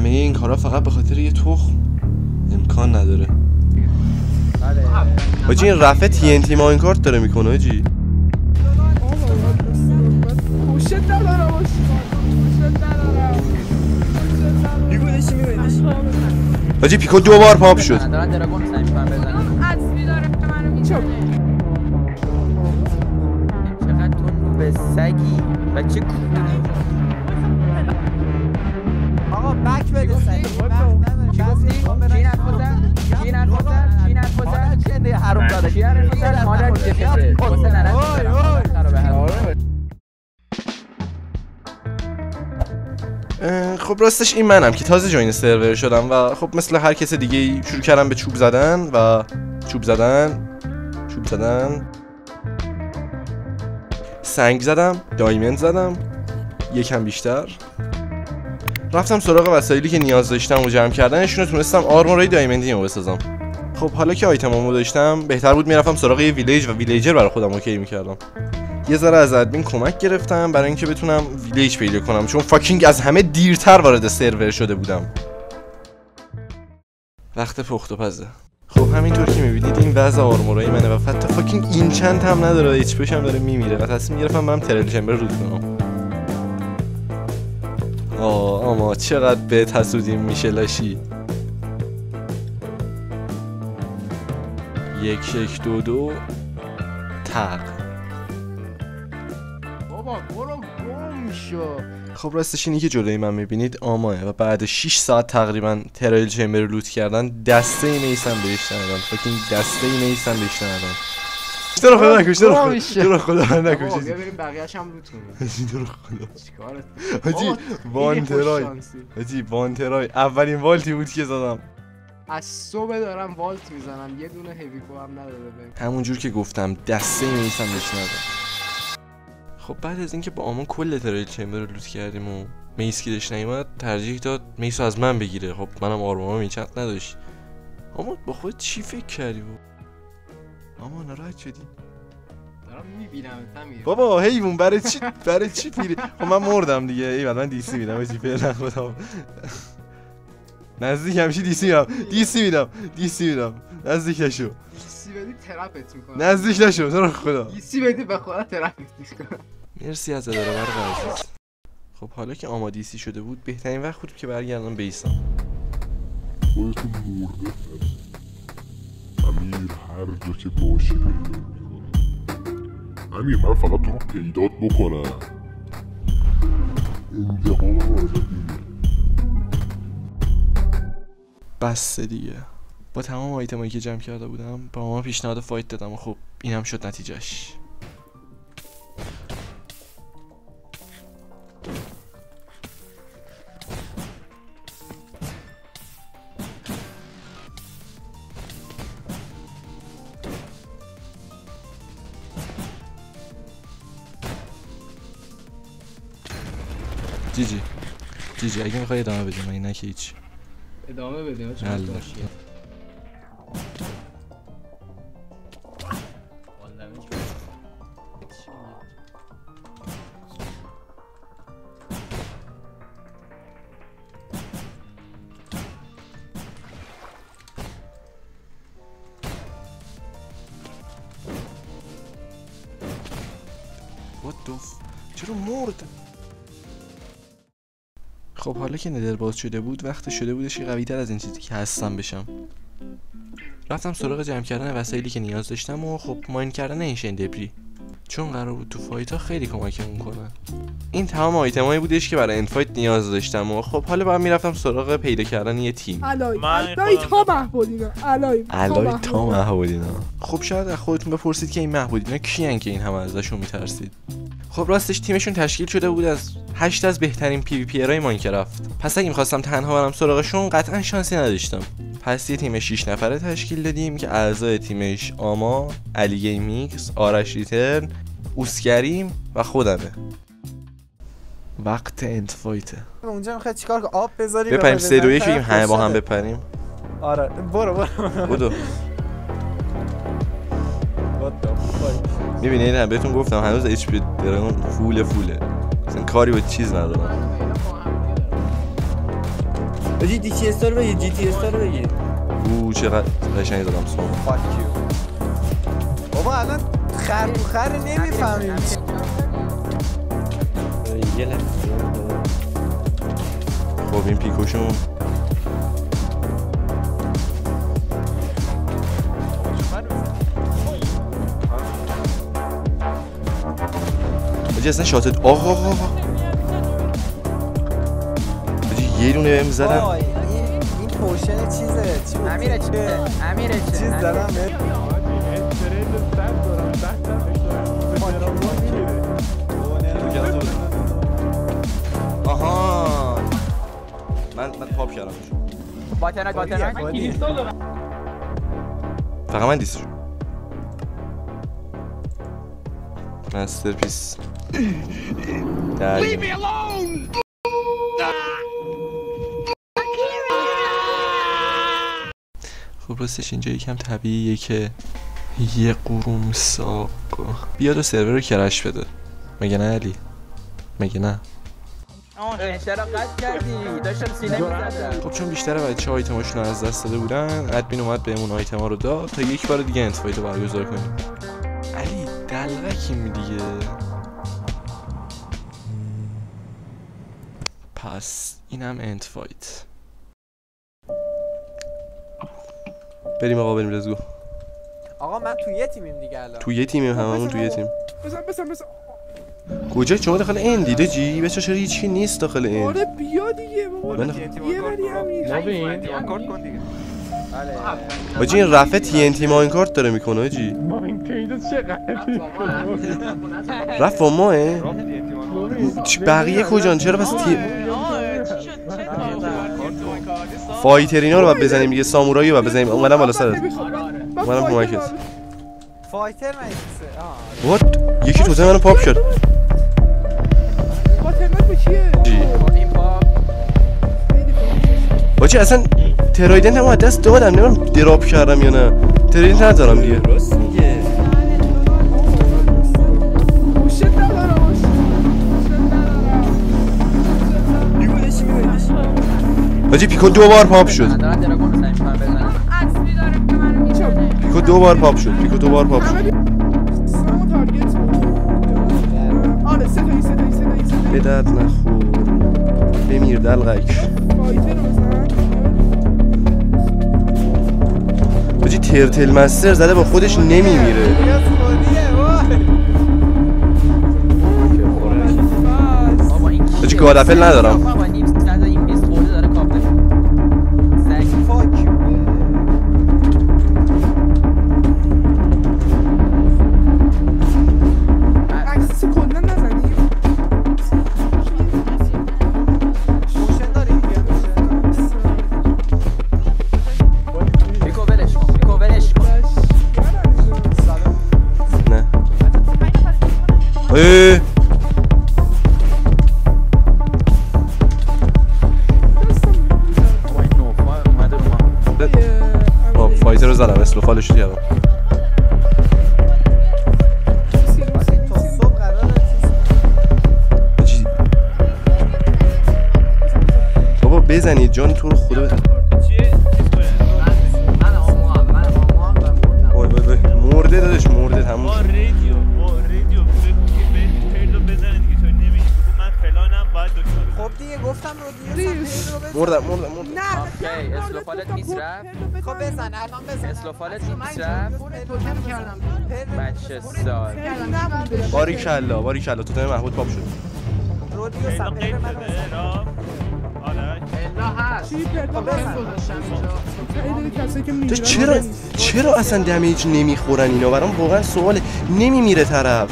همه این کارا فقط به خاطر یه تخم امکان نداره. حاجی این رفع TNT ماینکارت داره میکنه حاجی. حاجی پیکو 2 بار پاپ شد. چقدر تو به سگی بچه آقا بک بده سگی چی گفتی؟ چی نخوزن؟ چی نخوزن؟ چی نخوزن؟ چه حروم داده؟ چی نخوزن؟ مادر چه فکره؟ حسن نرد خب راستش این منم که تازه جوین سرور شدم و خب مثل هر کس دیگه شروع کردم به چوب زدن و چوب زدن سنگ زدم، دایمند زدم، یکم بیشتر رفتم سراغ وسایلی که نیاز داشتم و جمع کردنشون رو تونستم آرمورای دایمندی رو بسازم. خب حالا که آیتمامو داشتم بهتر بود میرفتم سراغ یه ویلیج و ویلیجر برای خودم اوکی میکردم. یه ذره از ادمین کمک گرفتم برای اینکه بتونم ویلیج پیدا کنم چون فاکینگ از همه دیرتر وارد سرور شده بودم. وقت پخت و پزه. خب همینطور که میبینید این وضع آرمورای منه و حتی فاکینگ این چند هم نداره، ایچ پیش هم داره میمیره و تصمیم گرفتم برم ترل چمبر روت کنم. اما چقدر بهت حسودیم میشه لاشی. 1 1 2 2 تق. بابا برو گم شو. خب راستش اینی که جلوی من میبینید آماه و بعد 6 ساعت تقریبا ترایل چمبر رو لوت کردن دسته نیسم بهش ندادم. فاکینگ دسته نیسم بهش ندادم. تو رو خدا نکش، تو رو خدا نکش. بیا بریم بقیه‌اش هم لوت کنیم. تو رو خدا چیکارت؟ حاجی وانترای اولین والتی بود که زدم. از صبح دارم والت میزنم یه دونه هیویکو هم نداده بهم. همونجور که گفتم دسته نیسم بهش ندادم. خب بعد از اینکه با آمان کل ترایل چمبر رو لوت کردیم و میس که داشت نیومد ترجیح داد میسو از من بگیره. خب منم آرماما میچت نداشت. آمان با خودت چی فکر کردی آمان ناراحت شدی؟ دارم میبینم تمیر بابا حیوان برای چی پیری؟ خب من مردم دیگه. ایول من دیسی میدم اجی فعلا خودم نزدیک همیشه دیسی میدم نزدیک نشو. دیسی بدی ترپت میکنم. نزدیک نشو تو رو خدا. دیسی بدی به خدا ترپت میکنم. مرسی از اداره برق عزیز. خب حالا که آمادیسی شده بود بهترین وقت بود که برگردم بیسم. خودتون مرده امیر هر جا که باشی پیدا میکنم. امیر من فقط تو رو پیدات بکنم انتقام رو ازت میگیرم. بسه دیگه. با تمام آیتمایی که جمع کرده بودم با ما پیشنهاد فایت دادم و خب اینم شد نتیجهش. جی اگه میخوای ادامه بدیم اگه نه که هیچ. ادامه بدیم چون داشتیم. چرا مرد؟ خب حالا که ندر باز شده بود وقت شده بودش که قوی تر از این چیزی که هستم بشم. رفتم سراغ جمع کردن وسایلی که نیاز داشتم و خب ماین کردن اینشین دبری چون قرار بود تو فایت ها خیلی کمکمون کنه. این تمام آیتمایی بودش که برای انفایت نیاز داشتم و خب حالا باید میرفتم سراغ پیدا کردن یه تیم. الای تا محبودینا. خب شاید از خودتون بپرسید که این محبودینا کیان که این همه ازشون میترسید. خب راستش تیمشون تشکیل شده بود از 8 از بهترین پی وی پی ارای ماینکرافت. پس اگه می‌خواستم تنها برم سراغشون قطعا شانسی نداشتم. پس یه تیم 6 نفره تشکیل دادیم که اعضای تیمش آما، علی گیمیکس، آرش ریترن، اوسکریم و خودمه. وقت اند فایت. اونجا می‌خواد چیکار کنی؟ آب بذاری بپریم 3 2 1 بگیم همه با هم بپریم. آره برو. میبینید هم بهتون گفتم هنوز اچ پی دراگون فوله اصلا کاری با چیز ندارم. آجی دی تی اس رو بگیر جی تی اس رو بگیر چقدر قشنگ دادم سوم بابا الان خر نمیفهمیم یه لحظه خب این پیکوشون بجی اصلا شاتت آقا بجی یه دونه بهم زدم این پوشن چیزه امیره چیز زدم آها من پاپ کردم باتنک فقط من دیست مستر پیس خب راستش اینجا یکم طبیعیه که یه قرومساق بیاد و سرور رو کرش بده مگه نه علی؟ مگه نه؟ چرا قطع کردی؟ داشتم سینه می‌زدم. خب چون بیشتر بچه‌ها آیتماشون رو از دست داده بودن ادمین اومد بهمون آیتما رو داد تا یک بار دیگه انتفایت رو برگزار کنیم. علی دلغکیم دیگه. پس اینم انتفایت. بریم آقا بریم لزگو. آقا من تو یه تیمیم دیگه الان. تو یه تیمیم هممون تو یه تیم. بزن کجا شما داخل این دیده جی؟ بچه‌ها چرا هیچی نیست داخل این؟ آره بیا دیگه بابا یه بری همین کارت کن دیگه. آجی این رفع تی ان تی ماینکارت داره میکنه آجی. ماینکارت چقدر رفت با ماه؟ بقیه کجان؟ چرا پس تی فایتر اینا رو باید بزنیم دیگه سامورایی رو باید بزنیم. اومدم بالا سرت اومدم کمکت. فایتر نیست. وات یکی توته منو پاپ کرد. باتنک به چیه؟ باجی اصلا ترایدنت هم از دست دادم نمیدونم دراپ کردم یا نه. ترایدنت ندارم دیگه. راست میگه. باجی پیکو 2 بار پاپ شد. پیکو 2 بار پاپ شد. پیکو 2 بار پاپ شد. آره سه به درد نخور. بمیر دلغک. باجی ترتل مستر زده با خودش نمیمیره. باجی گادپل ندارم. فایتر رو زدم اسلو فالش رو کردم. بابا بزنید جان تو رو خدا. وای مرده دادش مرده تموم شد. خب دیگه گفتم رو مردم اوکی اسلوفالت میس رفت. خب بزن الان بزن. اسلوفالت میس رفت. بچه سال باریکلا تو تیم محمود پاپ شد. رودیو سپر من چرا اصلا دمیج نمیخورن اینا؟ برام واقعا سواله. نمیمیره طرف.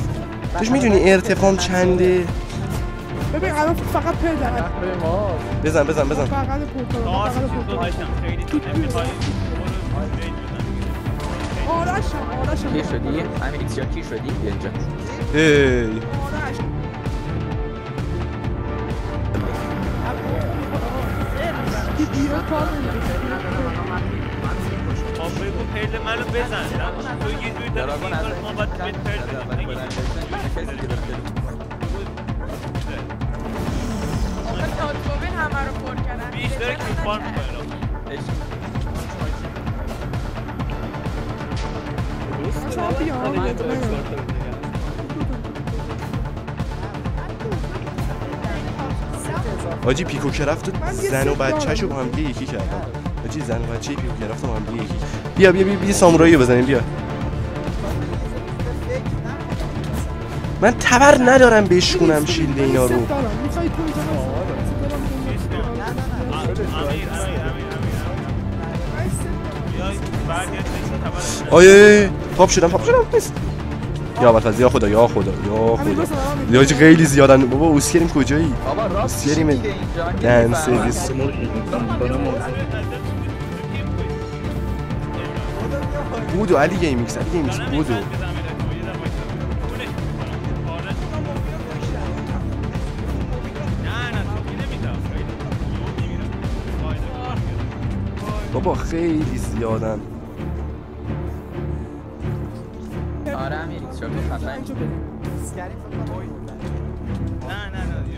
توش میدونی ارتفاعم چنده؟ ببین الان فقط پدر بزن فقط پورتال آرشم کی شدی؟ همین ایکسیا کی شدی؟ اینجا هی بگو پیل منو بزن. تو یه جوری داری میکنه ما باید پیل بیشتر که چیکار می‌کنی؟ آجی پیکو که رفت زن و بچه‌شو با هم یکی کردن. آجی زن و بچه پیکو که رفت با هم یکی. بیا سامورایی رو بزنیم بیا. من تبر ندارم بشکنم شیلد اینا رو. آیه پاپ شدم نیست. یا اول یا خدا یا خیلی زیادن بابا. اوسکریم کجایی؟ اوسکریم دن سرویس. بودو علی گیمیکس بودو. بابا خیلی زیادن. آره امیر شو خفن. نه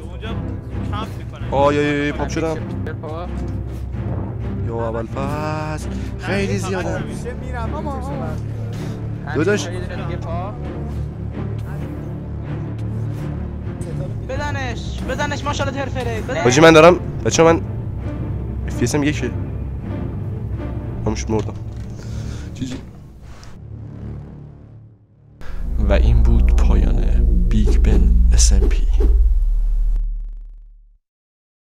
اونجا کامپ میکنن. آیه پاپ شدم. یا اول پس خیلی زیادن. داداش بزنش ماشاءالله ترفره. حاجی من دارم بچه من فیسم یکه همش مردم. جیجی. و این بود پایان بیگ بن SMP.